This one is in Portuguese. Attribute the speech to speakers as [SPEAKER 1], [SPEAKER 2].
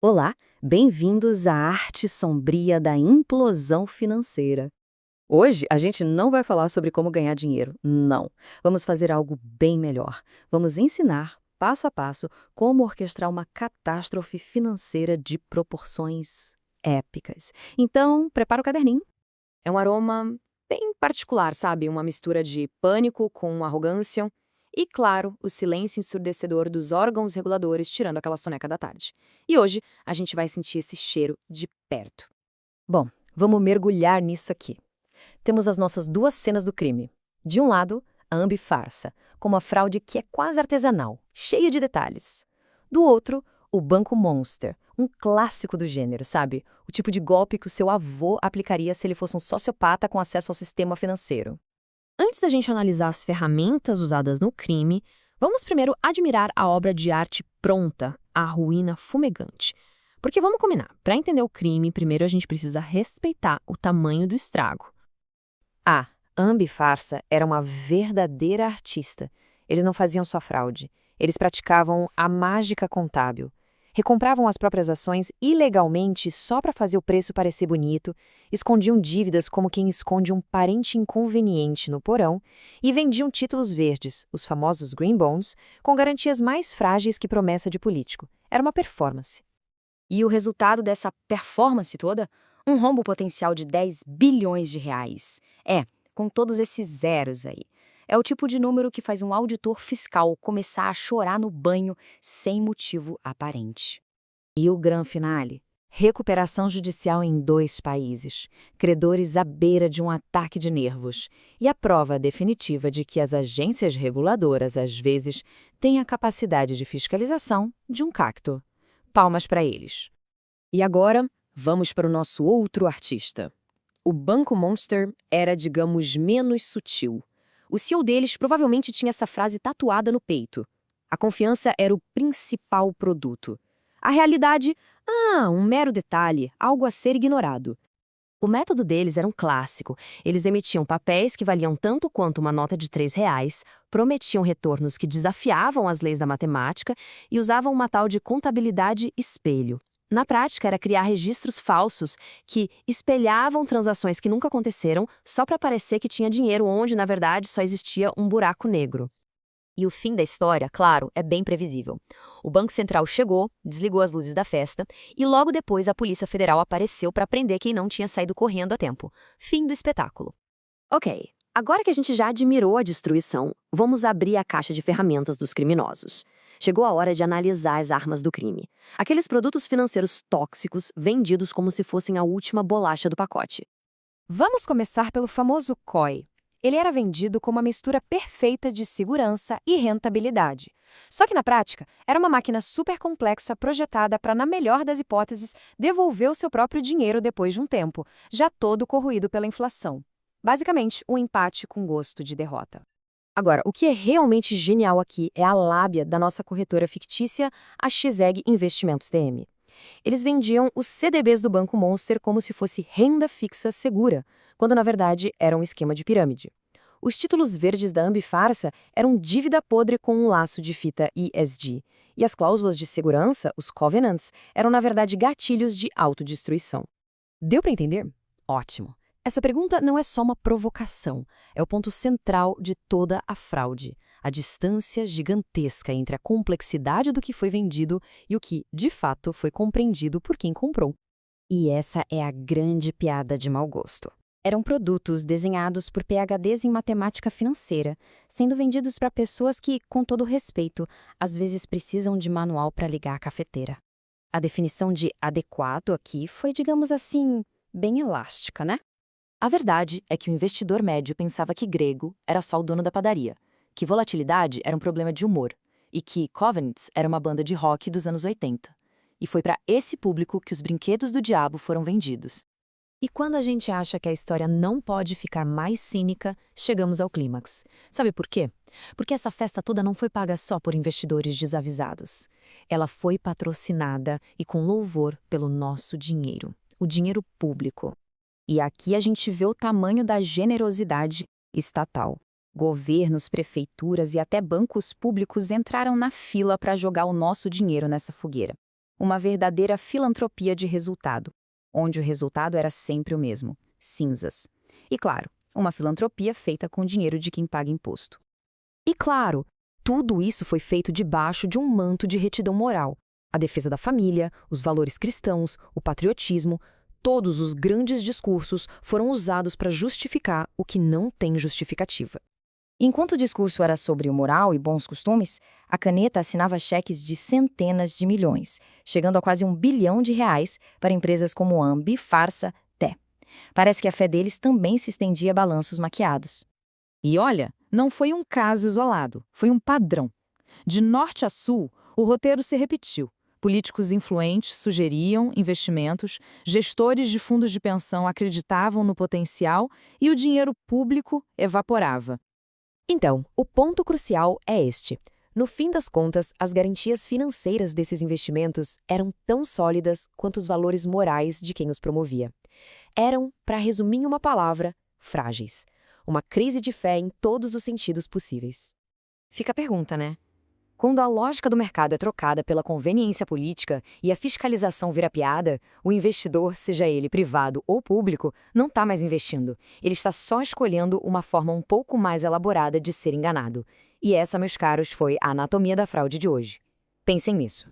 [SPEAKER 1] Olá, bem-vindos à arte sombria da implosão financeira. Hoje a gente não vai falar sobre como ganhar dinheiro, não. Vamos fazer algo bem melhor. Vamos ensinar, passo a passo, como orquestrar uma catástrofe financeira de proporções épicas. Então, prepara o caderninho.
[SPEAKER 2] É um aroma bem particular, sabe? Uma mistura de pânico com arrogância e, claro, o silêncio ensurdecedor dos órgãos reguladores tirando aquela soneca da tarde. E hoje a gente vai sentir esse cheiro de perto.
[SPEAKER 1] Bom, vamos mergulhar nisso aqui. Temos as nossas duas cenas do crime. De um lado, a ambifarsa, com uma fraude que é quase artesanal, cheia de detalhes. Do outro, o Banco Monster, um clássico do gênero, sabe? O tipo de golpe que o seu avô aplicaria se ele fosse um sociopata com acesso ao sistema financeiro.
[SPEAKER 2] Antes da gente analisar as ferramentas usadas no crime, vamos primeiro admirar a obra de arte pronta, a ruína fumegante. Porque vamos combinar, para entender o crime, primeiro a gente precisa respeitar o tamanho do estrago.
[SPEAKER 1] A ambifarsa era uma verdadeira artista. Eles não faziam só fraude. Eles praticavam a mágica contábil. Recompravam as próprias ações ilegalmente só para fazer o preço parecer bonito, escondiam dívidas como quem esconde um parente inconveniente no porão e vendiam títulos verdes, os famosos green bonds, com garantias mais frágeis que promessa de político. Era uma performance.
[SPEAKER 2] E o resultado dessa performance toda? Um rombo potencial de 10 bilhões de reais. Com todos esses zeros aí. É o tipo de número que faz um auditor fiscal começar a chorar no banho sem motivo aparente.
[SPEAKER 1] E o gran finale? Recuperação judicial em 2 países, credores à beira de um ataque de nervos, e a prova definitiva de que as agências reguladoras, às vezes, têm a capacidade de fiscalização de um cacto. Palmas para eles.
[SPEAKER 2] E agora, vamos para o nosso outro artista. O Banco Monster era, digamos, menos sutil. O CEO deles provavelmente tinha essa frase tatuada no peito. A confiança era o principal produto. A realidade, um mero detalhe, algo a ser ignorado. O método deles era um clássico. Eles emitiam papéis que valiam tanto quanto uma nota de R$ 3, prometiam retornos que desafiavam as leis da matemática e usavam uma tal de contabilidade espelho. Na prática, era criar registros falsos que espelhavam transações que nunca aconteceram só para parecer que tinha dinheiro onde, na verdade, só existia um buraco negro. E o fim da história, claro, é bem previsível. O Banco Central chegou, desligou as luzes da festa e logo depois a Polícia Federal apareceu para prender quem não tinha saído correndo a tempo. Fim do espetáculo. Ok, agora que a gente já admirou a destruição, vamos abrir a caixa de ferramentas dos criminosos. Chegou a hora de analisar as armas do crime. Aqueles produtos financeiros tóxicos vendidos como se fossem a última bolacha do pacote.
[SPEAKER 3] Vamos começar pelo famoso COI. Ele era vendido como uma mistura perfeita de segurança e rentabilidade. Só que na prática, era uma máquina super complexa projetada para, na melhor das hipóteses, devolver o seu próprio dinheiro depois de um tempo, já todo corroído pela inflação. Basicamente, um empate com gosto de derrota.
[SPEAKER 2] Agora, o que é realmente genial aqui é a lábia da nossa corretora fictícia, a XEG Investimentos TM. Eles vendiam os CDBs do Banco Monster como se fosse renda fixa segura, quando na verdade era um esquema de pirâmide. Os títulos verdes da ambifarsa eram dívida podre com um laço de fita ESG, e as cláusulas de segurança, os covenants, eram na verdade gatilhos de autodestruição. Deu para entender? Ótimo! Essa pergunta não é só uma provocação, é o ponto central de toda a fraude. A distância gigantesca entre a complexidade do que foi vendido e o que, de fato, foi compreendido por quem comprou.
[SPEAKER 3] E essa é a grande piada de mau gosto. Eram produtos desenhados por PhDs em matemática financeira, sendo vendidos para pessoas que, com todo respeito, às vezes precisam de manual para ligar a cafeteira. A definição de adequado aqui foi, digamos assim, bem elástica, né?
[SPEAKER 2] A verdade é que o investidor médio pensava que grego era só o dono da padaria, que volatilidade era um problema de humor e que Covenants era uma banda de rock dos anos 80. E foi para esse público que os brinquedos do diabo foram vendidos. E quando a gente acha que a história não pode ficar mais cínica, chegamos ao clímax. Sabe por quê? Porque essa festa toda não foi paga só por investidores desavisados. Ela foi patrocinada e com louvor pelo nosso dinheiro, o dinheiro público.
[SPEAKER 3] E aqui a gente vê o tamanho da generosidade estatal. Governos, prefeituras e até bancos públicos entraram na fila para jogar o nosso dinheiro nessa fogueira.
[SPEAKER 2] Uma verdadeira filantropia de resultado, onde o resultado era sempre o mesmo: cinzas. E claro, uma filantropia feita com dinheiro de quem paga imposto.
[SPEAKER 3] E claro, tudo isso foi feito debaixo de um manto de retidão moral. A defesa da família, os valores cristãos, o patriotismo, todos os grandes discursos foram usados para justificar o que não tem justificativa.
[SPEAKER 2] Enquanto o discurso era sobre o moral e bons costumes, a caneta assinava cheques de centenas de milhões, chegando a quase R$ 1 bilhão para empresas como Ambi, Farsa, Té. Parece que a fé deles também se estendia a balanços maquiados.
[SPEAKER 4] E olha, não foi um caso isolado, foi um padrão. De norte a sul, o roteiro se repetiu. Políticos influentes sugeriam investimentos, gestores de fundos de pensão acreditavam no potencial e o dinheiro público evaporava.
[SPEAKER 3] Então, o ponto crucial é este. No fim das contas, as garantias financeiras desses investimentos eram tão sólidas quanto os valores morais de quem os promovia. Eram, para resumir em uma palavra, frágeis. Uma crise de fé em todos os sentidos possíveis. Fica a pergunta, né? Quando a lógica do mercado é trocada pela conveniência política e a fiscalização vira piada, o investidor, seja ele privado ou público, não está mais investindo. Ele está só escolhendo uma forma um pouco mais elaborada de ser enganado. E essa, meus caros, foi a anatomia da fraude de hoje. Pensem nisso.